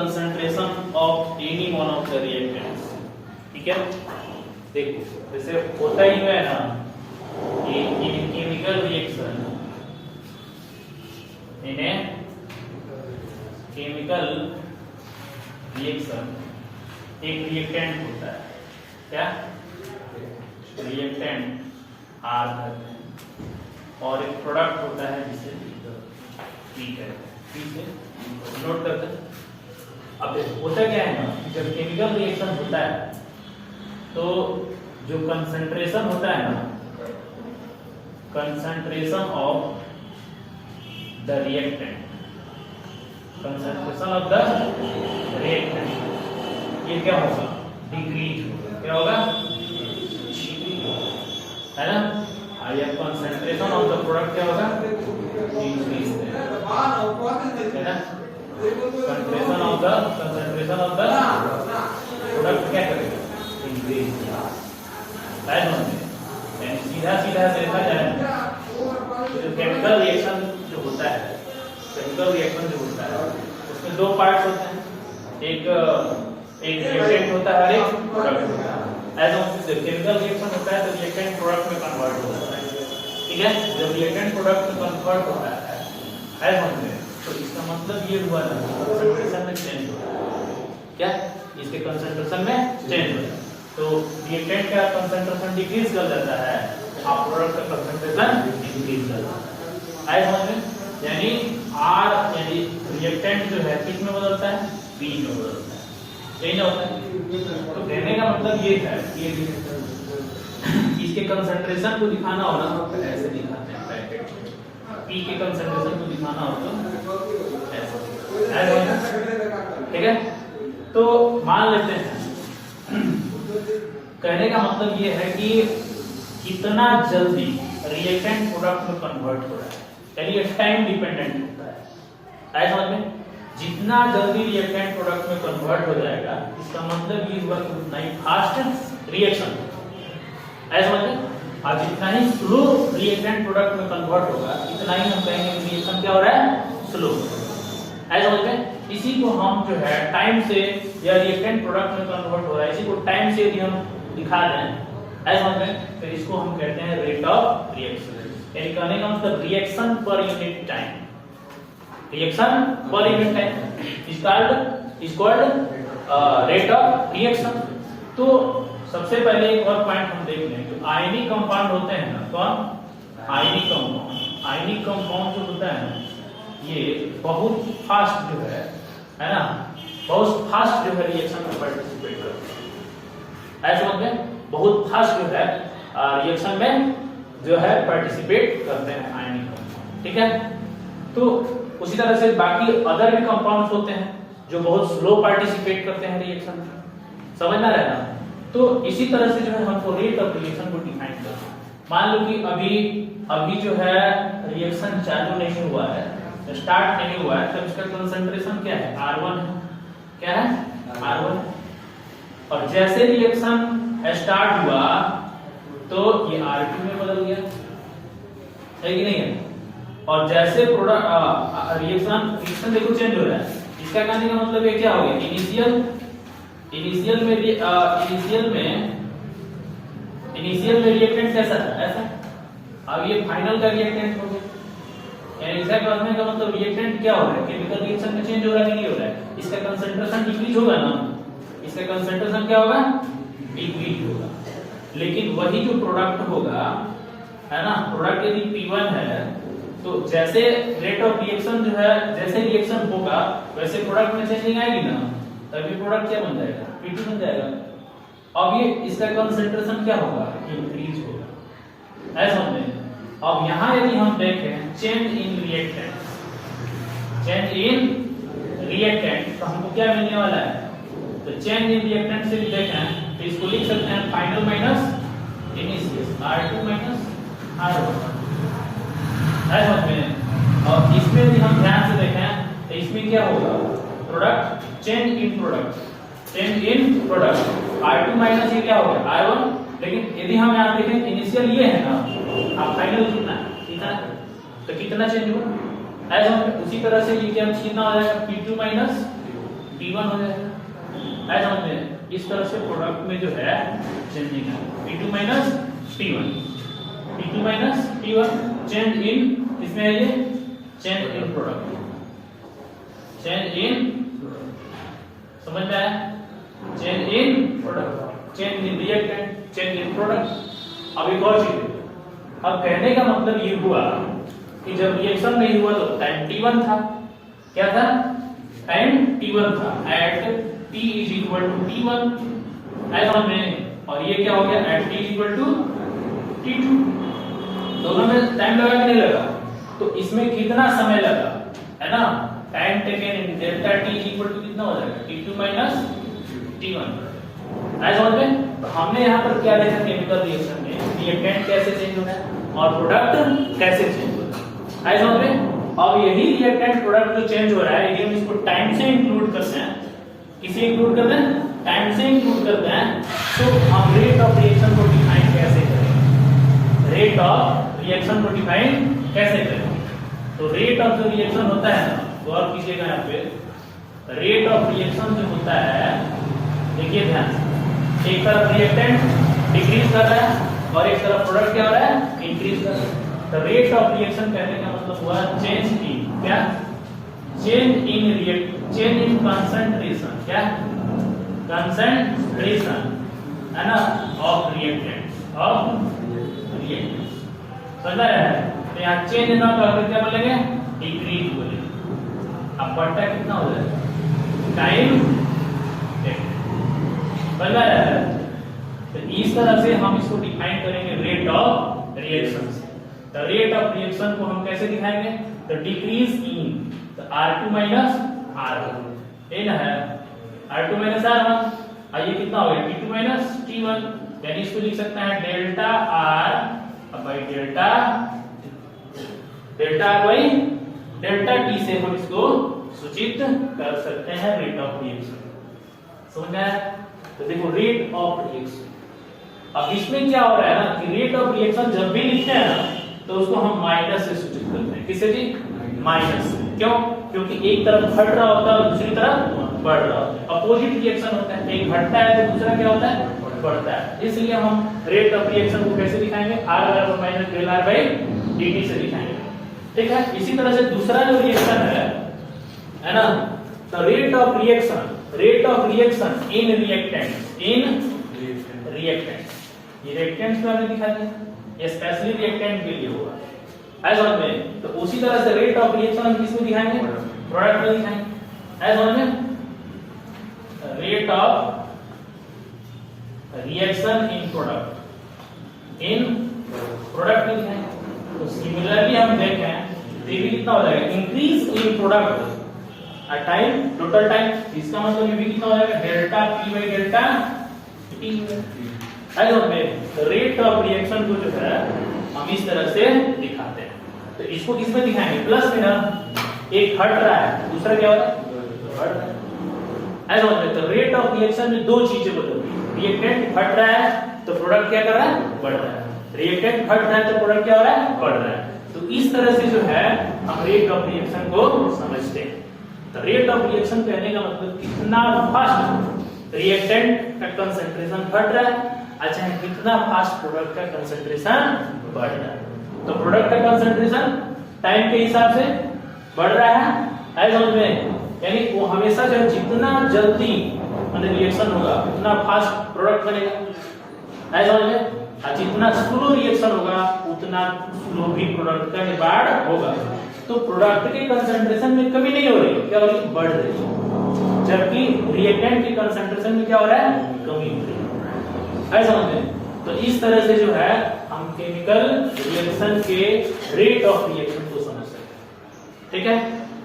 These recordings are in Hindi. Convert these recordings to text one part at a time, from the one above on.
concentration of any one of the reactants. ठीक है, देखो जैसे होता ही है ना कि in chemical reaction, in a chemical reaction एक रिएक्टेंट होता है, क्या रिएक्टेंट R कहते हैं और एक प्रोडक्ट होता है जिसे P कहते हैं। ठीक है, नोट करते हैं। अब होता क्या है ना, जब केमिकल रिएक्शन होता है तो जो कंसंट्रेशन होता है ना, concentration of the reactant, concentration of the reactant, ये क्या होगा, डिक्रीज होगा। क्या होगा, है ना। और ये कंसंट्रेशन ऑफ द प्रोडक्ट क्या होगा, इंक्रीज है ना। कंसंट्रेशन ऑफ द प्रोडक्ट क्या करेगा, इंक्रीज। सीधा सीधा से देखा जाए तो केमिकल रिएक्शन जो होता है, केमिकल रिएक्शन जो होता है उसमें दो पार्ट्स होते हैं, एक रिएक्टेंट होता है और एक प्रोडक्ट होता है। जब केमिकल रिएक्शन होता है तो रिएक्टेंट प्रोडक्ट में कन्वर्ट होता है। ठीक है, जब रिएक्टेंट प्रोडक्ट में कन्वर्ट होता है तो इसका मतलब ये हुआ ना, कंसंट्रेशन में चेंज होता है। क्या, इसके कंसंट्रेशन में चेंज होता है तो रिएक्टेंट का कंसंट्रेशन डिक्रीज कर जाता है और प्रोडक्ट का कंसंट्रेशन इंक्रीज कर जाता है। समझ में, यानी R यानी रिएक्टेंट जो है किस में बदलता है, P में बदलता है। यही ना होता है। तो कहने का मतलब ये है कि इसके कंसंट्रेशन को दिखाना हो ना तो ऐसे दिखाते हैं ब्रैकेट में, P के कंसंट्रेशन को दिखाना हो तो ऐसे। ठीक है, तो मान लेते हैं, कहने का मतलब ये है कि कितना जल्दी रिएक्टेंट प्रोडक्ट में कन्वर्ट हो रहा है, यानी ये टाइम डिपेंडेंट होता है। समझ में, जितना जल्दी रिएक्टेंट प्रोडक्ट में कन्वर्ट हो जाएगा इसका मतलब ये हुआ कि उतना ही फास्ट रिएक्शन। समझ में, और जितना ही स्लो रिएक्टेंट प्रोडक्ट में कन्वर्ट होगा इतना ही हम कहेंगे रिएक्शन क्या हो रहा है, स्लो। समझ में, इसी को हम जो है टाइम से, या रिएक्टेंट प्रोडक्ट में कन्वर्ट हो रहा है इसी को टाइम से यदि हम दिखा दें, समझ में, तो इसको हम कहते हैं रेट ऑफ रिएक्शन। यानी कहने का मतलब reaction per unit time, reaction per unit time is called rate of reaction. तो सबसे पहले एक और पॉइंट हम देख लें, जो आयनिक कंपाउंड होते हैं ना, कौन, आयनिक कंपाउंड। आयनिक कंपाउंड जो होता है ना ये बहुत फास्ट जो है ना, बहुत फास्ट जो है रिएक्शन में पार्टिसिपेट करते हैं। समझ में, बहुत फास्ट जो है रिएक्शन में जो है पार्टिसिपेट करते हैं आयनिक कंपाउंड। ठीक है, तो उसी तरह से बाकी अदर भी कंपाउंड्स होते हैं जो बहुत स्लो पार्टिसिपेट करते हैं रिएक्शन में। समझना रहना। तो इसी तरह से जो है हमको रेट ऑफ रिएक्शन को डिफाइन करना है। मान लो कि अभी जो है रिएक्शन चालू नहीं हुआ है, स्टार्ट नहीं हुआ है, तो इसका कंसंट्रेशन क्या है, R1 है। क्या है, R1। और जैसे रिएक्शन स्टार्ट हुआ तो ये R2 में बदल गया, है कि नहीं है। और जैसे प्रोडक्ट रिएक्शन देखो चेंज हो रहा है, इसका कहने का मतलब ये क्या हो गया, इनिशियल में रिएक्टेंट कैसा था, ऐसा। अब ये फाइनल का रिएक्टेंट हो गया, यानी इसका कहने का मतलब रिएक्टेंट क्या हो रहा है, केमिकल रिएक्शन में चेंज हो रहा है कि नहीं हो रहा है। इसका कंसंट्रेशन डिक्रीज होगा ना, इसका कंसंट्रेशन क्या होगा, डिक्रीज होगा। लेकिन वही जो प्रोडक्ट होगा, है ना, प्रोडक्ट यदि P1 है तो जैसे रेट ऑफ रिएक्शन जो है, जैसे रिएक्शन होगा वैसे प्रोडक्ट में चेंजिंग आएगी ना, तभी प्रोडक्ट क्या बन जाएगा, P2 बन जाएगा। अब ये इसका कंसंट्रेशन क्या होगा, इंक्रीज होगा। ऐसा समझे। अब यहाँ यदि हम देखें चेंज इन रिएक्टेंट, तो हमको क्या मिलने वाला है, तो चेंज इन रिएक्टेंट से भी देखें तो इसको लिख सकते हैं final minus initial, R2 minus R1। समझ में। और इसमें भी हम ध्यान से देखें तो इसमें क्या होगा, product change in product R2 minus ये क्या हो गया R1। लेकिन यदि हम यहाँ देखें इनिशियल ये है ना, अब फाइनल कितना तो कितना चेंज हुआ। ऐसा उसी तरह से ये क्या कितना हो जाएगा P2 माइनस T1 हो जाएगा। ऐसा समझ में, इस तरह से प्रोडक्ट में जो है चेंजिंग है T2 minus T1, T2 minus T1 change in, इसमें है ये change in product, change in, समझ में आया, change in product, change in reactant, change in product. अब एक और चीज, अब कहने का मतलब ये हुआ कि जब रिएक्शन नहीं हुआ तो टाइम T1 था, क्या था, टाइम T1 था, at T is equal to T1, ऐसा में, और ये क्या हो गया, at T is equal to T2, दोनों में टाइम लगा कि नहीं लगा, तो इसमें कितना समय लगा, है ना, time taken in delta T is equal to कितना हो जाएगा, T2 माइनस T1, ऐसा में। तो हमने यहाँ पर क्या देखा, केमिकल रिएक्शन में रिएक्टेंट कैसे चेंज हो रहा है और प्रोडक्ट कैसे चेंज हो रहा है, ऐसा में। अब यही रिएक्टेंट प्रोडक्ट जो चेंज हो रहा है, यदि हम इसको टाइम से इंक्लूड करते हैं, किसे इंक्लूड करते हैं, टाइम से इंक्लूड करते हैं, तो हम रेट ऑफ रिएक्शन को डिफाइन कैसे करेंगे, रेट ऑफ रिएक्शन को डिफाइन कैसे करेंगे। तो रेट ऑफ जो रिएक्शन होता है ना, गौर कीजिएगा यहाँ पे, रेट ऑफ रिएक्शन जो होता है, देखिए ध्यान से, एक तरफ रिएक्टेंट डिक्रीज कर रहा है और एक तरफ प्रोडक्ट क्या हो रहा है, इंक्रीज कर रहा है। तो रेट ऑफ रिएक्शन कहने का मतलब हुआ चेंज इन, क्या, change in React, change in concentration, क्या, कंसंट्रेशन, है ना, ऑफ रिएक्टेंट, ऑफ रिएक्टेंट, समझ रहा है। तो यहाँ चेंज ना तो क्या बोलेंगे, डिक्रीज बोलेंगे। अब बढ़ता कितना हो जाएगा, टाइम, समझ रहा है। तो इस तरह से हम इसको डिफाइन करेंगे रेट ऑफ रिएक्शन से। तो रेट ऑफ रिएक्शन को हम कैसे दिखाएंगे, तो डिक्रीज इन, तो R2 माइनस R1, ये ना है, R2 माइनस R1, और ये कितना हो गया, T2 माइनस T1, यानी इसको लिख सकते हैं delta R by delta, delta R by delta T से हम इसको सूचित कर सकते हैं रेट ऑफ रिएक्शन, समझ में आया। तो देखो रेट ऑफ रिएक्शन, अब इसमें क्या हो रहा है ना कि रेट ऑफ रिएक्शन जब भी लिखते हैं ना तो उसको हम माइनस से सूचित करते हैं, किससे जी, माइनस से, क्यों, क्योंकि एक तरफ घट रहा होता है और दूसरी तरफ बढ़ रहा होता है, अपोजिट रिएक्शन होता है, एक घटता है तो दूसरा क्या होता है, बढ़ता है। इसलिए हम रेट ऑफ रिएक्शन को कैसे दिखाएंगे, R बराबर minus del R by dt से दिखाएंगे, ठीक है। इसी तरह से दूसरा जो रिएक्शन है ना, तो rate of reaction, rate of reaction in reactant, in reactant, ये रिएक्टेंट्स में हमने दिखा दिया, ये स्पेशली रिएक्टेंट के लिए होगा, ऐसा समझ में। तो उसी तरह से रेट ऑफ रिएक्शन हम किसमें दिखाएंगे, प्रोडक्ट में दिखाएंगे, ऐसा समझ में। Rate of reaction in product, in product में दिखाएंगे। तो सिमिलरली हम देखें तो ये भी कितना हो जाएगा, increase in product time, total time, इसका मतलब ये भी कितना हो जाएगा, delta P by delta T, ऐसा में। रेट ऑफ रिएक्शन को जो है हम इस तरह से दिखाते हैं। तो इसको किसमें दिखाएंगे, प्लस में ना, एक घट रहा है दूसरा क्या हो रहा है, बढ़ रहा है, ऐसा होता है। तो रेट ऑफ रिएक्शन में दो चीजें बदलती है, रिएक्टेंट घट रहा है तो प्रोडक्ट क्या कर रहा है, बढ़ रहा है, रिएक्टेंट घट रहा है तो प्रोडक्ट क्या हो रहा है, बढ़ रहा है। तो इस तरह से जो है हम रेट ऑफ रिएक्शन को समझते हैं। तो रेट ऑफ रिएक्शन कहने का मतलब कितना फास्ट रिएक्टेंट का कंसंट्रेशन घट रहा है, अच्छा है, कितना फास्ट प्रोडक्ट का कंसंट्रेशन बढ़ रहा है। तो प्रोडक्ट का कंसंट्रेशन टाइम के हिसाब से बढ़ रहा है, ऐसा समझ में, यानी वो हमेशा जो है जितना जल्दी मतलब रिएक्शन होगा उतना फास्ट प्रोडक्ट बनेगा, ऐसा समझ में। और जितना स्लो रिएक्शन होगा उतना स्लो भी प्रोडक्ट का निर्माण होगा। तो प्रोडक्ट के कंसंट्रेशन में कमी नहीं हो रही, क्या हो रही है, बढ़ रही है, जबकि रिएक्टेंट के कंसंट्रेशन में क्या हो रहा है, कमी हो रही है, ऐसा समझ में। तो इस तरह से जो है हम केमिकल रिएक्शन के रेट ऑफ रिएक्शन को समझ सकते हैं, ठीक है।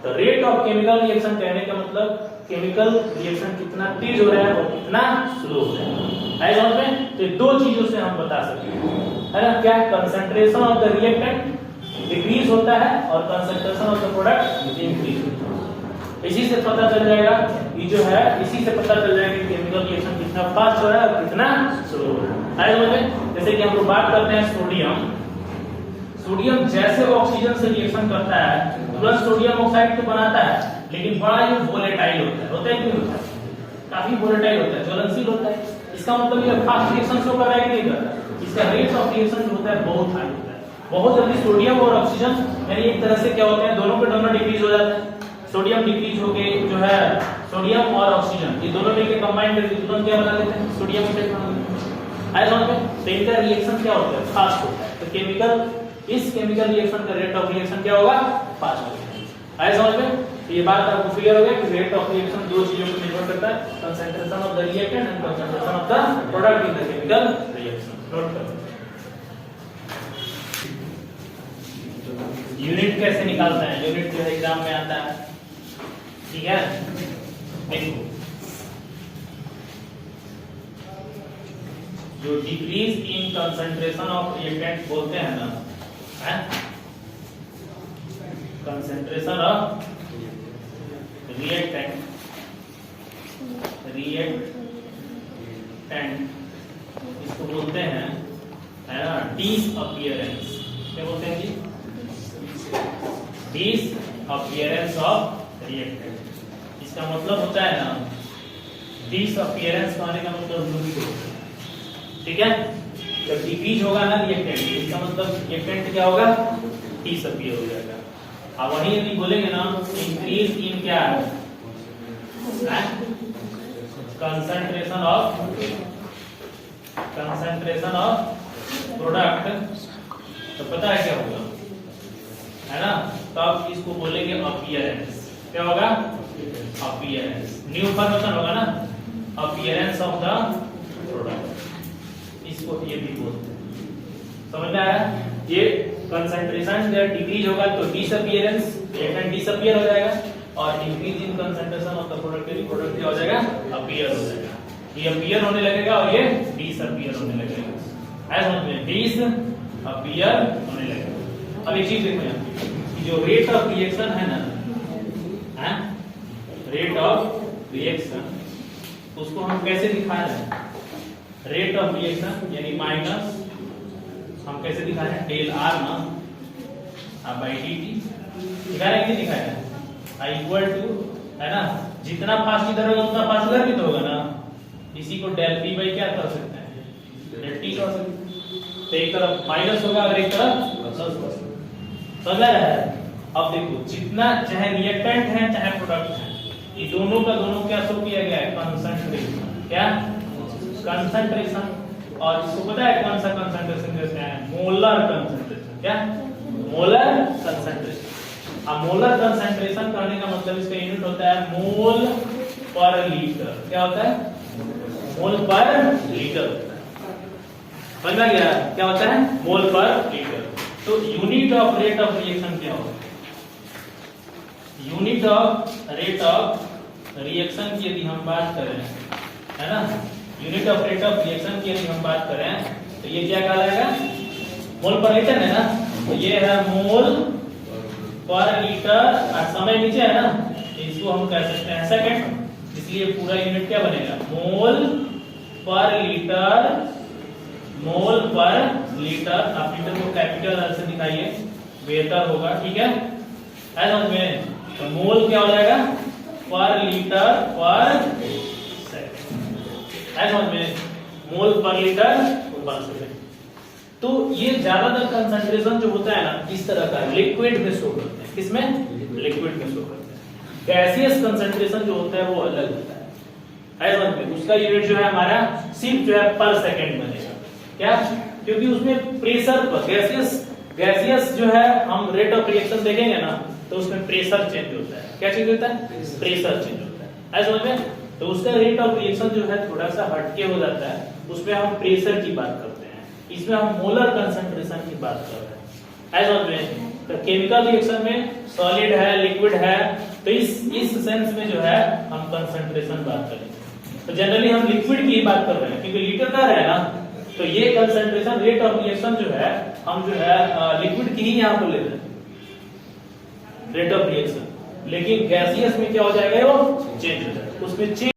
तो रेट ऑफ केमिकल रिएक्शन कहने का मतलब केमिकल रिएक्शन कितना तेज हो रहा है और कितना स्लो हो रहा है, ऐसा समझ में। तो दो चीजों से हम बता सकते हैं, है ना, क्या, concentration of the reactant decrease होता है और concentration of the product increase होता है। इसी से पता चल जाएगा, ये जो है इसी से पता चल जाएगा कि केमिकल रिएक्शन कितना फास्ट हो रहा है और कितना स्लो हो रहा है। जैसे कि हम लोग बात करते हैं सोडियम, सोडियम जैसे ऑक्सीजन से रिएक्शन करता है तुरंत सोडियम ऑक्साइड तो बनाता है, लेकिन बड़ा ही वोलेटाइल होता है कि काफी वोलेटाइल होता है, ज्वलनशील होता है। इसका मतलब ये फास्ट रिएक्शन शो कर रहा है कि नहीं कर रहा है? इसका रेट ऑफ रिएक्शन जो होता है बहुत हाई होता है, बहुत जल्दी सोडियम और ऑक्सीजन यानी एक तरह से क्या होते हैं, दोनों के दोनों डिक्रीज हो जाता है। सोडियम डिक्रीज हो गए जो है, सोडियम और ऑक्सीजन ये दोनों मिलकर कंबाइन करके तुरंत क्या बना देते हैं, सोडियम इफेक्ट बना देते हैं। आया समझ में? तो इनका रिएक्शन क्या होता है, फास्ट होता है। तो इस केमिकल रिएक्शन का रेट ऑफ रिएक्शन क्या होगा, फास्ट होगा। आया समझ में? तो ये बात आपको क्लियर हो गया कि रेट ऑफ रिएक्शन दो चीजों पर निर्भर करता है, concentration of the reactant and concentration of the product in the chemical reaction. Note करो। यूनिट कैसे निकालते हैं, यूनिट जो एग्जाम में आता है, ठीक है? देखो, जो decrease in concentration of reactant बोलते हैं ना, कंसंट्रेशन ऑफ रिएक्टेंट इसको बोलते हैं, है ना, डिसअपीयरेंस। क्या बोलते हैं जी? Disappearance of reactant. इसका मतलब होता है ना, डिसअपीयरेंस कहने का मतलब लुप्त होता है, ठीक है? जब डिक्रीज होगा ना रिएक्टेंट, इसका मतलब रिएक्टेंट क्या होगा, डिसअपीयर हो जाएगा। अब वही यदि बोलेंगे ना, इंक्रीज इन क्या है, कंसंट्रेशन ऑफ प्रोडक्ट, तो पता है क्या होगा, है ना? तो आप इसको बोलेंगे अपीयरेंस। क्या होगा, अपीयरेंस। न्यू फॉर्मेशन होगा ना, अपीयरेंस ऑफ द प्रोडक्ट, इसको ये भी बोलते हैं। समझ में आया? ये कंसंट्रेशन जब डिक्रीज होगा तो डिसअपीयरेंस, रिएक्टेंट डिसअपीयर हो जाएगा, और increase in concentration of the product क्या हो जाएगा, अपीयर हो जाएगा। ये अपीयर होने लगेगा और ये डिसअपीयर होने लगेगा। ऐसा समझ में, डिसअपीयर होने लगेगा। अब एक चीज देखो यहाँ कि जो रेट ऑफ रिएक्शन है ना, रेट ऑफ रिएक्शन, उसको हम कैसे दिखा रहे हैं, रेट ऑफ रिएक्शन यानी माइनस, हम कैसे दिखा रहे हैं, डेल आर ना बाई डी टी दिखा रहे हैं कि दिखाया है, इक्वल टू, है ना, जितना फास्ट इधर होगा उतना फास्ट उधर भी तो होगा ना। इसी को डेल पी बाई क्या कर सकते हैं, डेल टी कर सकते हैं। तो एक तरफ माइनस होगा और एक तरफ प्लस होगा। समझ आ रहा है? अब देखो, जितना चाहे रिएक्टेंट है चाहे प्रोडक्ट है, ये दोनों का दोनों क्या शो किया गया है, कंसंट्रेशन। क्या, कंसंट्रेशन। और इसको पता है कौन सा कंसंट्रेशन कहते हैं, मोलर कंसंट्रेशन। क्या, मोलर कंसंट्रेशन। अब मोलर कंसंट्रेशन करने का मतलब इसका यूनिट होता है मोल पर लीटर। क्या होता है, मोल पर लीटर। समझ में गया क्या होता है, मोल पर लीटर। तो unit of rate of reaction क्या होता है, unit of rate of reaction की यदि हम बात करें, है ना, unit of rate of reaction की यदि हम बात करें तो ये क्या कहलाएगा, मोल पर लीटर है ना। तो ये है मोल पर लीटर, और समय नीचे है ना, इसको हम कह सकते हैं सेकंड, इसलिए पूरा यूनिट क्या बनेगा, मोल पर लीटर। मोल पर लीटर, आप लीटर को कैपिटल आर से दिखाइए, बेहतर होगा, ठीक है? ऐसा में तो मोल क्या हो जाएगा, पर लीटर पर सेकंड। ऐसा में मोल पर लीटर पर सेकंड। तो ये ज्यादातर कंसंट्रेशन जो होता है ना, इस तरह का लिक्विड में शो करते हैं। किसमें, लिक्विड में शो करते हैं। गैसियस कंसंट्रेशन जो होता है वो अलग होता है। ऐसा में उसका यूनिट जो है हमारा सिर्फ जो है पर सेकंड बनेगा। क्या, क्योंकि उसमें प्रेशर पर, गैसियस जो है, हम रेट ऑफ रिएक्शन देखेंगे ना तो उसमें प्रेशर चेंज होता है। क्या चेंज होता है, प्रेशर चेंज होता है। ऐसा में तो उसका रेट ऑफ रिएक्शन जो है थोड़ा सा हटके हो जाता है, उसमें हम प्रेशर की बात करते हैं, इसमें हम मोलर कंसंट्रेशन की बात कर रहे हैं। ऐसा में तो केमिकल रिएक्शन में सॉलिड है, लिक्विड है, तो इस सेंस में जो है हम कंसंट्रेशन बात करेंगे। तो जनरली हम लिक्विड की ही बात कर रहे हैं, क्योंकि लीटर का है ना, तो ये कंसंट्रेशन रेट ऑफ रिएक्शन जो है हम जो है लिक्विड की ही यहाँ पर ले रहे हैं, रेट ऑफ रिएक्शन। लेकिन गैसियस में क्या हो जाएगा, वो चेंज हो जाएगा, उसमें चेंज